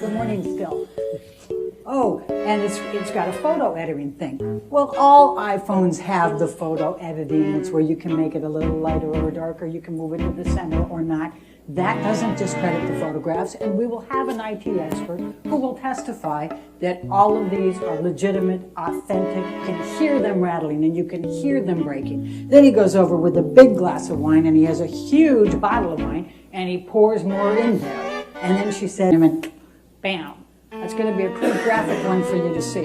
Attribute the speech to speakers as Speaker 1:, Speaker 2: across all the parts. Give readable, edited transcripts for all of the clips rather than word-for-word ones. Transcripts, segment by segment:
Speaker 1: Good morning still. Oh, and it's got a photo editing thing. Well, all iPhones have the photo editing. It's where you can make it a little lighter or darker. You can move it to the center or not. That doesn't discredit the photographs, and we will have an IT expert who will testify that all of these are legitimate, authentic. You can hear them rattling and you can hear them breaking. Then he goes over with a big glass of wine, and he has a huge bottle of wine, and he pours more in there. And then she said, bam. That's going to be a pretty graphic one for you to see.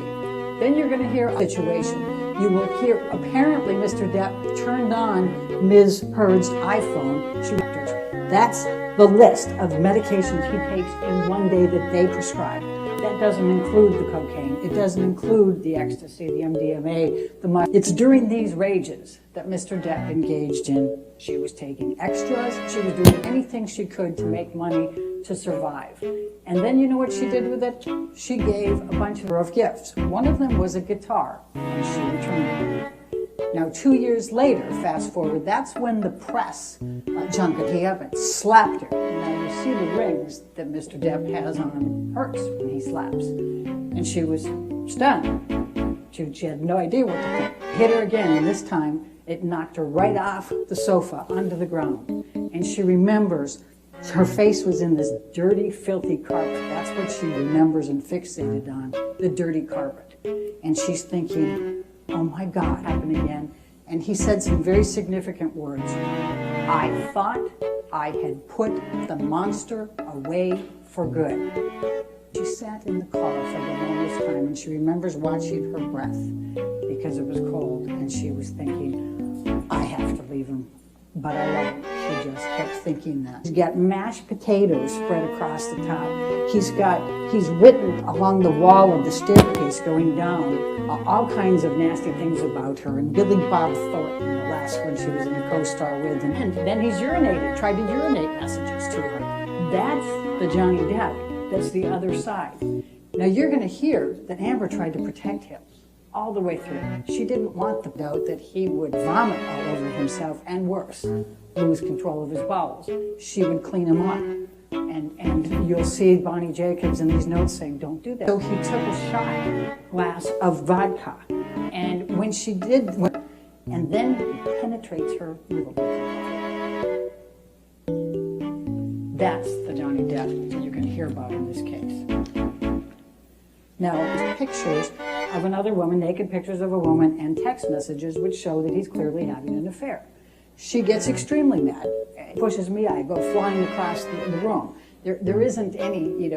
Speaker 1: Then you're going to hear a situation. You will hear, apparently Mr. Depp turned on Ms. Heard's iPhone. That's the list of medications he takes in one day that they prescribe. That doesn't include the cocaine. It doesn't include the ecstasy, the MDMA, the money. It's during these rages that Mr. Depp engaged in. She was taking extras. She was doing anything she could to make money to survive. And then you know what she did with it? She gave a bunch of gifts. One of them was a guitar, and she returned it. Now, 2 years later, fast forward, that's when the press junket he up and slapped her. Now, you see the rings that Mr. Depp has on hers when he slaps. And she was stunned. She had no idea what to think. Hit her again, and this time it knocked her right off the sofa onto the ground. And she remembers her face was in this dirty, filthy carpet. That's what she remembers and fixated on, the dirty carpet. And she's thinking, oh my God, happened again. And he said some very significant words. I thought I had put the monster away for good. She sat in the car for the longest time, and she remembers watching her breath because it was cold, and she was thinking, I have to leave him, but I love him. She just kept thinking that. He's got mashed potatoes spread across the top. He's written along the wall of the staircase going down all kinds of nasty things about her, and Billy Bob Thornton, the last one she was in a co-star with, and then he's tried to urinate messages to her. That's the Johnny Depp. That's the other side. Now you're going to hear that Amber tried to protect him all the way through. She didn't want the doubt that he would vomit all over himself and worse, lose control of his bowels. She would clean him up. And you'll see Bonnie Jacobs in these notes saying, don't do that. So he took a shot glass of vodka. And when she did, and then he penetrates her with a liquor bottle. That's the Johnny Depp that you're going to hear about in this case. Now, there's pictures of another woman, naked pictures of a woman, and text messages which show that he's clearly having an affair. She gets extremely mad, pushes me, I go flying across the room. There isn't any,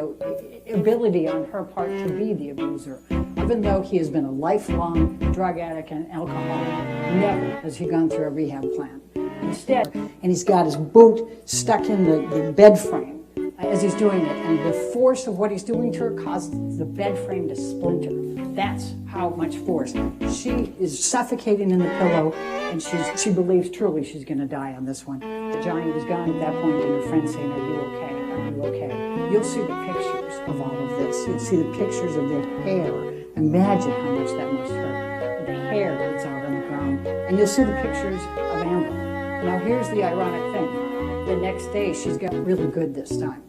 Speaker 1: ability on her part to be the abuser. Even though he has been a lifelong drug addict and alcoholic, never has he gone through a rehab plan. Instead, and he's got his boot stuck in the bed frame as he's doing it, and the force of what he's doing to her causes the bed frame to splinter. That's how much force. She is suffocating in the pillow, and she believes truly she's going to die on this one. Johnny was gone at that point, and her friend saying, are you okay? Are you okay? You'll see the pictures of all of this. You'll see the pictures of the hair. Imagine how much that must hurt. The hair that's out on the ground. And you'll see the pictures of Amber. Now here's the ironic thing. The next day, she's got really good this time.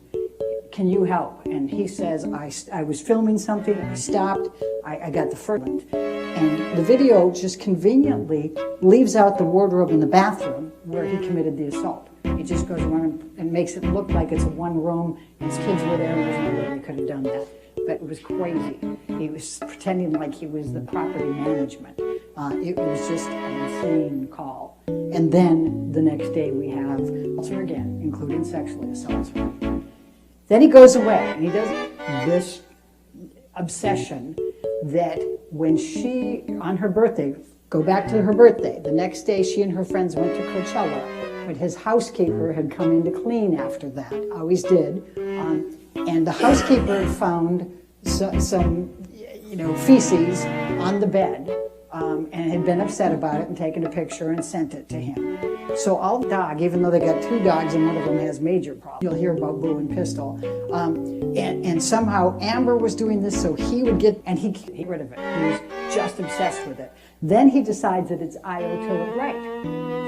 Speaker 1: Can you help? And he says, I was filming something, I stopped, I got the first one. And the video just conveniently leaves out the wardrobe in the bathroom where he committed the assault. He just goes around and makes it look like it's one room, and his kids were there, and there's no way they could have done that. But it was crazy. He was pretending like he was the property management. It was just an insane call. And then the next day we have assaults her again, including sexually assaults her. Then he goes away, and he does this obsession that when she, on her birthday, go back to her birthday, the next day she and her friends went to Coachella, but his housekeeper had come in to clean after that, always did, and the housekeeper found some feces on the bed, and had been upset about it and taken a picture and sent it to him. So all the dog, even though they got two dogs and one of them has major problems, you'll hear about Boo and Pistol, and somehow Amber was doing this so he would get, and he get rid of it. He was just obsessed with it. Then he decides that it's Io Tillett Wright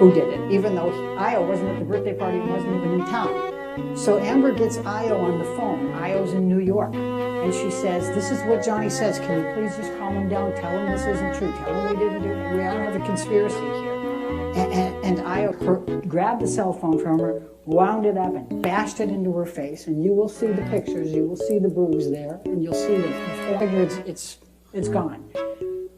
Speaker 1: who did it, even though Io wasn't at the birthday party and wasn't even in town. So Amber gets Io on the phone. Io's in New York. And she says, this is what Johnny says. Can you please just calm him down? Tell him this isn't true. Tell him we didn't do it. We don't have a conspiracy here. And Io grabbed the cell phone from her, wound it up, and bashed it into her face. And you will see the pictures. You will see the bruise there. And you'll see it's gone.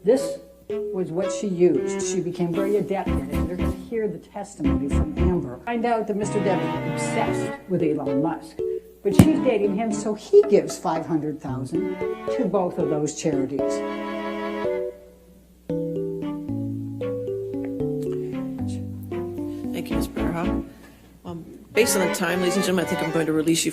Speaker 1: This was what she used. She became very adept at it. You're going to hear the testimony from Amber. Find out that Mr. Depp is obsessed with Elon Musk. But she's dating him, so he gives $500,000 to both of those charities.
Speaker 2: Thank you, Ms. Berha. Based on the time, ladies and gentlemen, I think I'm going to release you for